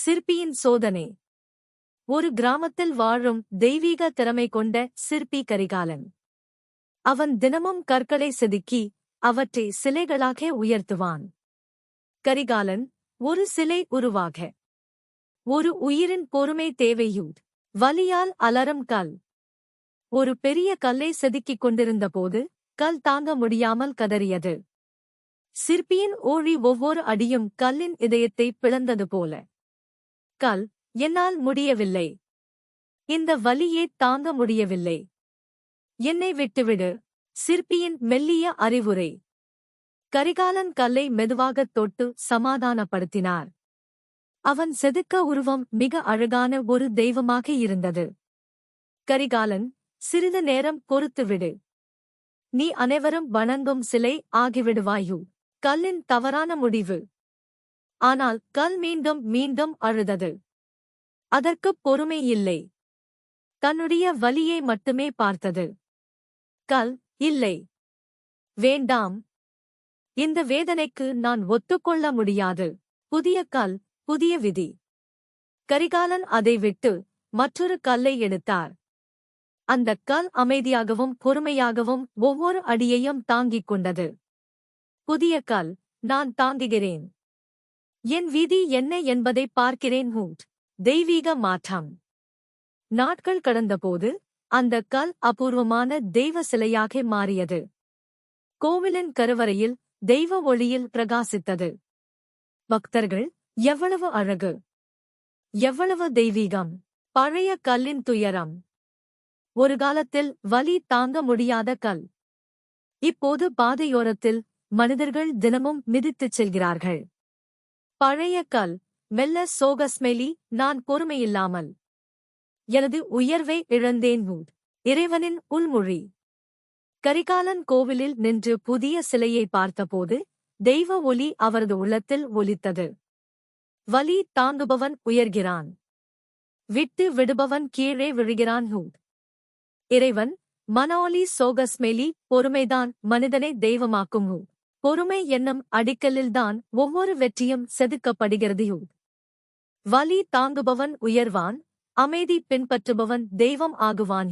சிற்பியின் சோதனை. ஒரு கிராமத்தில் வாழும் தெய்வீக திறமை கொண்ட சிற்பி கரிகாலன். அவன் தினமும் கற்களை செதுக்கி அவற்றை சிலைகளாக உயர்த்துவான். கரிகாலன் ஒரு சிலை உருவாக ஒரு உயிரின் பொறுமை தேவையூர். வலியால் அலறும் கல். ஒரு பெரிய கல்லை செதுக்கிக் கொண்டிருந்தபோது கல் தாங்க முடியாமல் கதறியது. சிற்பியின் ஓழி ஒவ்வொரு அடியும் கல்லின் இதயத்தை பிளந்தது போல. கல், என்னால் முடியவில்லை. இந்த வலியே தாங்க முடியவில்லை. என்னை விட்டுவிடு. சிற்பியின் மெல்லிய அறிவுரை. கரிகாலன் கல்லை மெதுவாகத் தொட்டு சமாதானப்படுத்தினார். அவன் செதுக்க உருவம் மிக அழகான ஒரு தெய்வமாக இருந்தது. கரிகாலன், சிறிது நேரம் பொறுத்துவிடு. நீ அனைவரும் வணங்கும் சிலை ஆகிவிடுவாயு. கல்லின் தவறான முடிவு. ஆனால் கல் மீண்டும் மீண்டும் அழுதது. அதற்குப் பொறுமை இல்லை. தன்னுடைய வலியை மட்டுமே பார்த்தது. கல், இல்லை. வேண்டாம். இந்த வேதனைக்கு நான் ஒத்துக்கொள்ள முடியாது. புதிய கல், புதிய விதி. கரிகாலன் அதை விட்டு மற்றொரு கல்லை எடுத்தார். அந்தக் கல் அமைதியாகவும் பொறுமையாகவும் ஒவ்வொரு அடியையும் தாங்கிக் கொண்டது. புதிய கல், நான் தாங்குகிறேன். என் விதி என்ன என்பதை பார்க்கிறேன். தெய்வீக மாற்றம். நாட்கள் கடந்தபோது அந்தக் கல் அபூர்வமான தெய்வ சிலையாக மாறியது. கோவிலின் கருவறையில் தெய்வ ஒளியில் பிரகாசித்தது. பக்தர்கள், எவ்வளவு அழகு! எவ்வளவு தெய்வீகம்! பழைய கல்லின் துயரம். ஒரு காலத்தில் வலி தாங்க முடியாத கல். இப்போது பாதையோரத்தில் மனிதர்கள் தினமும் மிதித்துச் செல்கிறார்கள். பழைய கல், மெல்ல சோகஸ்மெலி. நான் பொறுமையில்லாமல் எனது உயர்வை இழந்தேன். இறைவனின் உள்மொழி. கரிகாலன் கோவிலில் நின்று புதிய சிலையை பார்த்தபோது தெய்வ ஒலி அவரது உள்ளத்தில் ஒலித்தது. வலி தாங்குபவன் உயர்கிறான். விட்டு விடுபவன் கீழே விழுகிறான். இறைவன், மனோலி சோகஸ்மெலி. பொறுமைதான் மனிதனை தெய்வமாக்கும். பொறுமை என்னும் அடிக்கல்லில்தான் ஒவ்வொரு வெற்றியும் செதுக்கப்படுகிறது. வலி தாங்குபவன் உயர்வான். அமைதி பின்பற்றுபவன் தெய்வம் ஆகுவான்.